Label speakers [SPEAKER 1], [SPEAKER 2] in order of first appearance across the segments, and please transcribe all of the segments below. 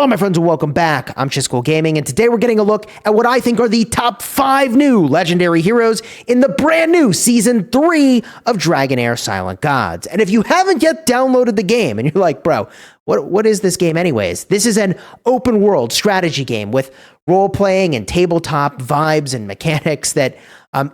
[SPEAKER 1] Hello, my friends, and welcome back. I'm Chisco Gaming, and today we're getting a look at what I think are the top 5 new Legendary Heroes in the brand new Season 3 of Dragonheir Silent Gods. And if you haven't yet downloaded the game, and you're like, bro, what is this game anyways? This is an open world strategy game with role-playing and tabletop vibes and mechanics that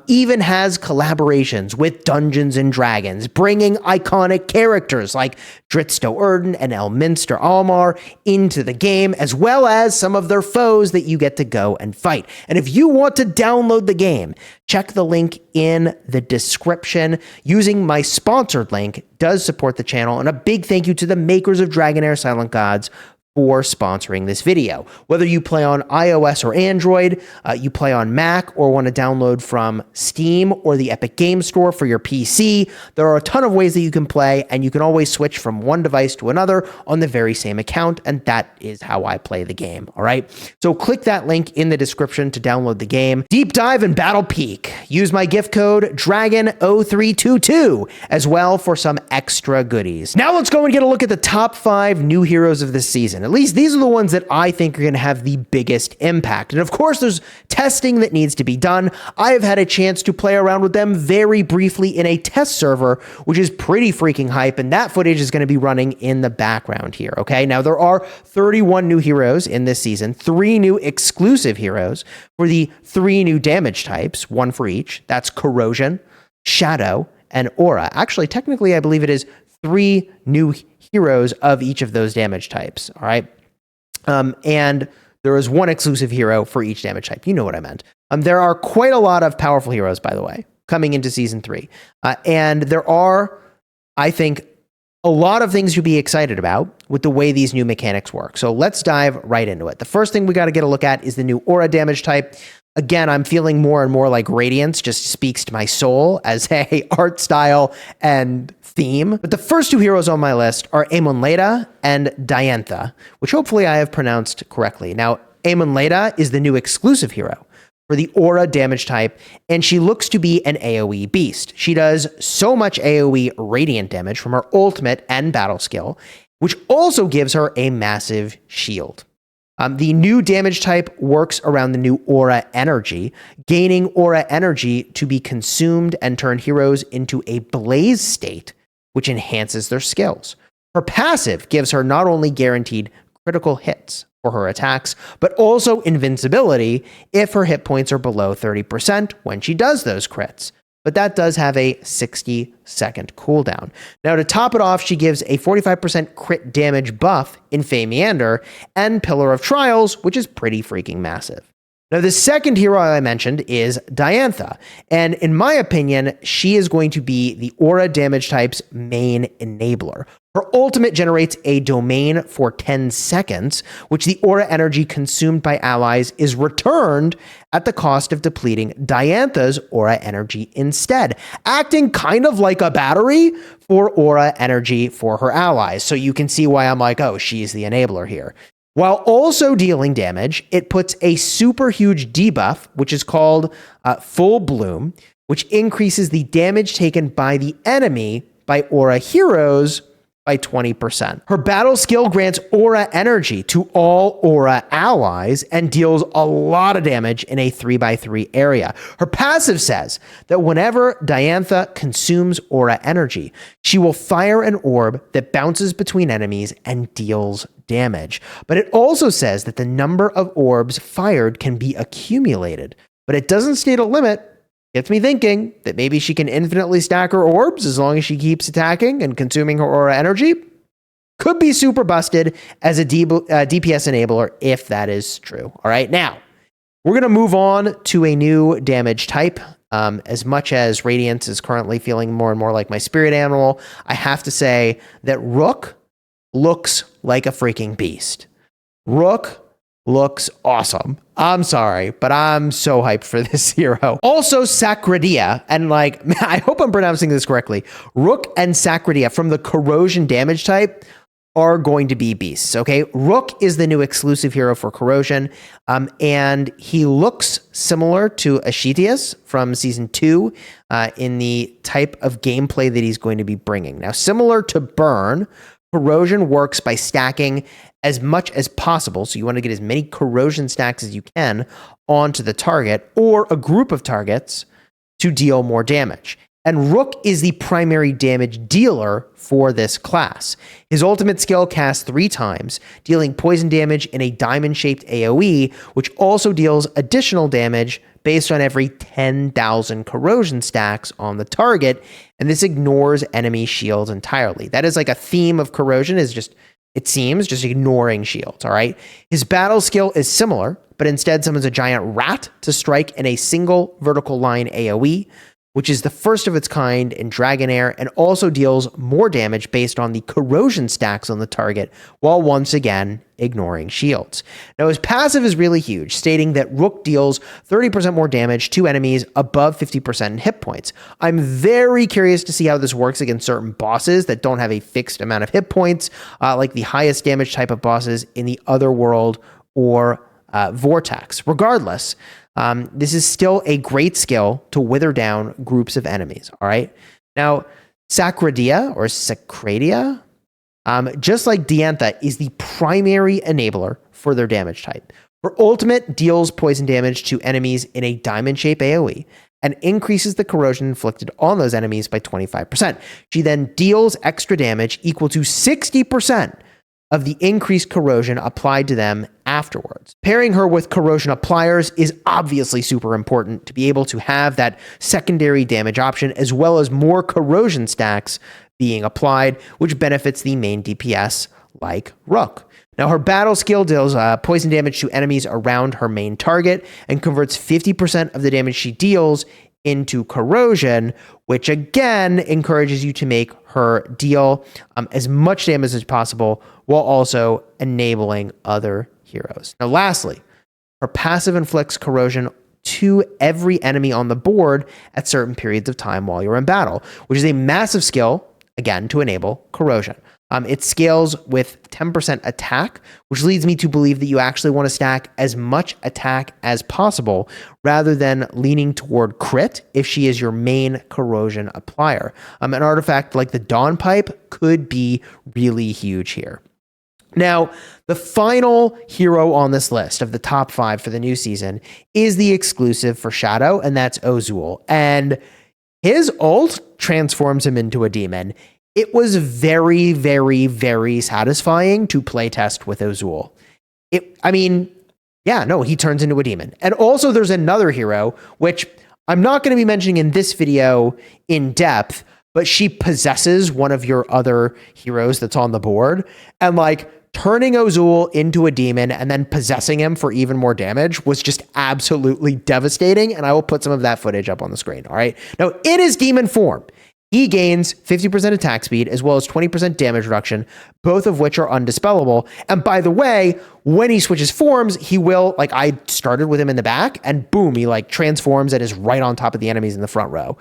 [SPEAKER 1] even has collaborations with Dungeons and Dragons, bringing iconic characters like Dritsto Erden and Elminster Almar into the game, as well as some of their foes that you get to go and fight. And if you want to download the game, check the link in the description. Using my sponsored link does support the channel, and a big thank you to the makers of Dragonheir Silent Gods for sponsoring this video. Whether you play on iOS or Android, you play on Mac, or want to download from Steam or the Epic Game Store for your PC, there are a ton of ways that you can play, and you can always switch from one device to another on the very same account, and that is how I play the game, all right? So click that link in the description to download the game. Deep Dive and Battle Peak. Use my gift code DRAGON0322 as well for some extra goodies. Now let's go and get a look at the top 5 new heroes of this season. At least these are the ones that I think are going to have the biggest impact. And of course, there's testing that needs to be done. I have had a chance to play around with them very briefly in a test server, which is pretty freaking hype. And that footage is going to be running in the background here. Okay. Now there are 31 new heroes in this season, 3 new exclusive heroes for the 3 new damage types, 1 for each. That's Corrosion, Shadow, and Aura. Actually, technically, I believe it is 3 new heroes of each of those damage types, all right? And there is 1 exclusive hero for each damage type. You know what I meant. There are quite a lot of powerful heroes, by the way, coming into Season 3. And there are, I think, a lot of things to be excited about with the way these new mechanics work. So let's dive right into it. The first thing we got to get a look at is the new Aura damage type. Again, I'm feeling more and more like Radiance just speaks to my soul as a art style and theme. But the first 2 heroes on my list are Amonleda and Diantha, which hopefully I have pronounced correctly. Now, Amonleda is the new exclusive hero for the Aura damage type, and she looks to be an AoE beast. She does so much AoE radiant damage from her ultimate and battle skill, which also gives her a massive shield. The new damage type works around the new Aura Energy, gaining Aura Energy to be consumed and turn heroes into a blaze state, which enhances their skills. Her passive gives her not only guaranteed critical hits for her attacks, but also invincibility if her hit points are below 30% when she does those crits. But that does have a 60-second cooldown. Now, to top it off, she gives a 45% crit damage buff in Fey Meander and Pillar of Trials, which is pretty freaking massive. Now, the second hero I mentioned is Diantha, and in my opinion, she is going to be the Aura damage type's main enabler. Her ultimate generates a domain for 10 seconds, which the Aura energy consumed by allies is returned at the cost of depleting Diantha's Aura energy instead, acting kind of like a battery for Aura energy for her allies. So you can see why I'm like, oh, she's the enabler here. While also dealing damage, it puts a super huge debuff, which is called Full Bloom, which increases the damage taken by the enemy by Aura heroes by 20%. Her battle skill grants Aura energy to all Aura allies and deals a lot of damage in a 3x3 area. Her passive says that whenever Diantha consumes Aura energy, she will fire an orb that bounces between enemies and deals damage. But it also says that the number of orbs fired can be accumulated, but it doesn't state a limit. Gets me thinking that maybe she can infinitely stack her orbs as long as she keeps attacking and consuming her Aura energy. Could be super busted as a DPS enabler if that is true. All right, now we're going to move on to a new damage type. As much as Radiance is currently feeling more and more like my spirit animal, I have to say that Rook looks like a freaking beast. Rook looks awesome. I'm sorry, but I'm so hyped for this hero. Also, Sacridia, and like, I hope I'm pronouncing this correctly. Rook and Sacridia from the Corrosion damage type are going to be beasts, okay? Rook is the new exclusive hero for Corrosion, and he looks similar to Ascetius from Season 2 in the type of gameplay that he's going to be bringing. Now, similar to Burn, Corrosion works by stacking as much as possible. So you want to get as many corrosion stacks as you can onto the target or a group of targets to deal more damage. And Rook is the primary damage dealer for this class. His ultimate skill casts 3 times, dealing poison damage in a diamond-shaped AoE, which also deals additional damage based on every 10,000 corrosion stacks on the target, and this ignores enemy shields entirely. That is like a theme of corrosion, is just, it seems, just ignoring shields, all right? His battle skill is similar, but instead summons a giant rat to strike in a single vertical line AoE, which is the first of its kind in Dragonheir, and also deals more damage based on the corrosion stacks on the target, while once again ignoring shields. Now, his passive is really huge, stating that Rook deals 30% more damage to enemies above 50% in hit points. I'm very curious to see how this works against certain bosses that don't have a fixed amount of hit points, like the highest damage type of bosses in the Otherworld or Vortex. Regardless, this is still a great skill to wither down groups of enemies, all right? Now, Sacradia, or Sacradia, just like Diantha, is the primary enabler for their damage type. Her ultimate deals poison damage to enemies in a diamond-shaped AoE and increases the corrosion inflicted on those enemies by 25%. She then deals extra damage equal to 60% of the increased corrosion applied to them afterwards. Pairing her with corrosion appliers is obviously super important to be able to have that secondary damage option, as well as more corrosion stacks being applied, which benefits the main DPS like Rook. Now, her battle skill deals poison damage to enemies around her main target and converts 50% of the damage she deals into corrosion, which again encourages you to make her deal as much damage as possible while also enabling other heroes. Now, lastly, her passive inflicts corrosion to every enemy on the board at certain periods of time while you're in battle, which is a massive skill, again, to enable corrosion. It scales with 10% attack, which leads me to believe that you actually want to stack as much attack as possible rather than leaning toward crit if she is your main corrosion applier. An artifact like the Dawn Pipe could be really huge here. Now, the final hero on this list of the top 5 for the new season is the exclusive for Shadow, and that's Ozul. And his ult transforms him into a demon. It was very, very, very satisfying to playtest with Ozul. He turns into a demon. And also there's another hero, which I'm not going to be mentioning in this video in depth, but she possesses one of your other heroes that's on the board. And turning Ozul into a demon and then possessing him for even more damage was just absolutely devastating. And I will put some of that footage up on the screen. All right. Now, in his demon form, he gains 50% attack speed as well as 20% damage reduction, both of which are undispellable. And by the way, when he switches forms, he will, I started with him in the back, and boom, he transforms and is right on top of the enemies in the front row,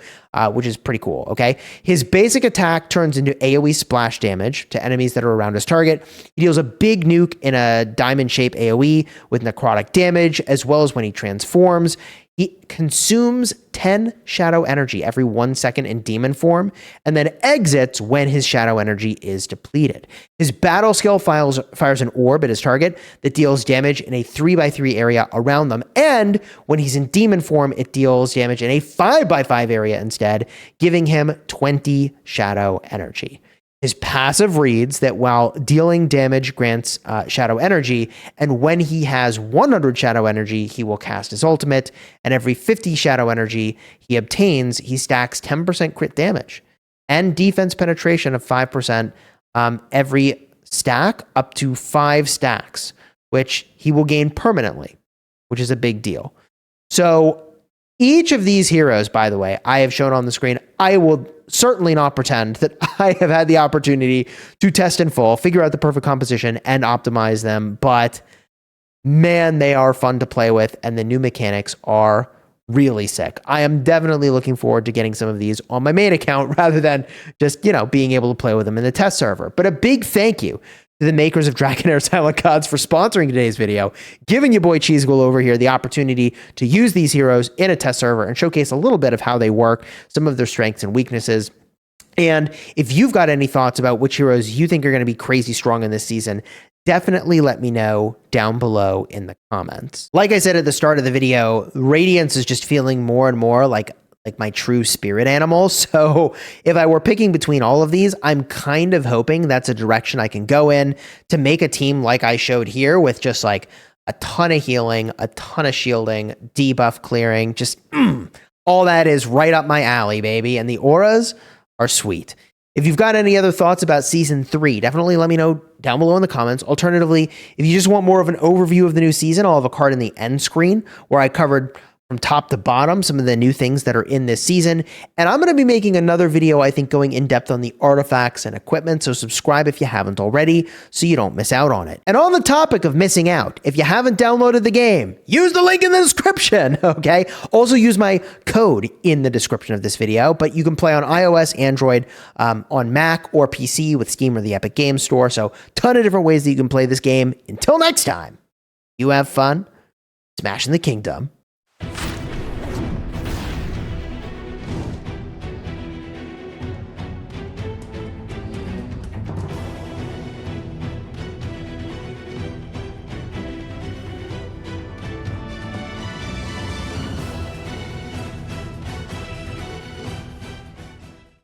[SPEAKER 1] which is pretty cool, okay? His basic attack turns into AoE splash damage to enemies that are around his target. He deals a big nuke in a diamond-shaped AoE with necrotic damage, as well as when he transforms. He consumes 10 shadow energy every 1 second in demon form, and then exits when his shadow energy is depleted. His battle skill fires an orb at his target that deals damage in a 3x3 area around them, and when he's in demon form, it deals damage in a 5x5 area instead, giving him 20 shadow energy. His passive reads that while dealing damage grants shadow energy, and when he has 100 shadow energy, he will cast his ultimate, and every 50 shadow energy he obtains, he stacks 10% crit damage and defense penetration of 5% every stack up to 5 stacks, which he will gain permanently, which is a big deal. So each of these heroes, by the way, I have shown on the screen. I will certainly not pretend that I have had the opportunity to test in full, figure out the perfect composition, and optimize them. But man, they are fun to play with, and the new mechanics are really sick. I am definitely looking forward to getting some of these on my main account rather than just, being able to play with them in the test server. But a big thank you to the makers of Dragonheir Silent Gods for sponsoring today's video, giving your boy Cheesegull over here the opportunity to use these heroes in a test server and showcase a little bit of how they work, some of their strengths and weaknesses. And if you've got any thoughts about which heroes you think are going to be crazy strong in this season, definitely let me know down below in the comments. Like I said at the start of the video, Radiance is just feeling more and more like my true spirit animal. So if I were picking between all of these, I'm kind of hoping that's a direction I can go in to make a team like I showed here with just like a ton of healing, a ton of shielding, debuff clearing, just all that is right up my alley, baby. And the auras are sweet. If you've got any other thoughts about Season 3, definitely let me know down below in the comments. Alternatively, if you just want more of an overview of the new season, I'll have a card in the end screen where I covered from top to bottom some of the new things that are in this season. And I'm going to be making another video, I think, going in depth on the artifacts and equipment. So subscribe if you haven't already so you don't miss out on it. And on the topic of missing out, if you haven't downloaded the game, use the link in the description, okay? Also use my code in the description of this video, but you can play on iOS, Android, on Mac or PC with Steam or the Epic Games Store. So ton of different ways that you can play this game. Until next time, you have fun smashing the kingdom.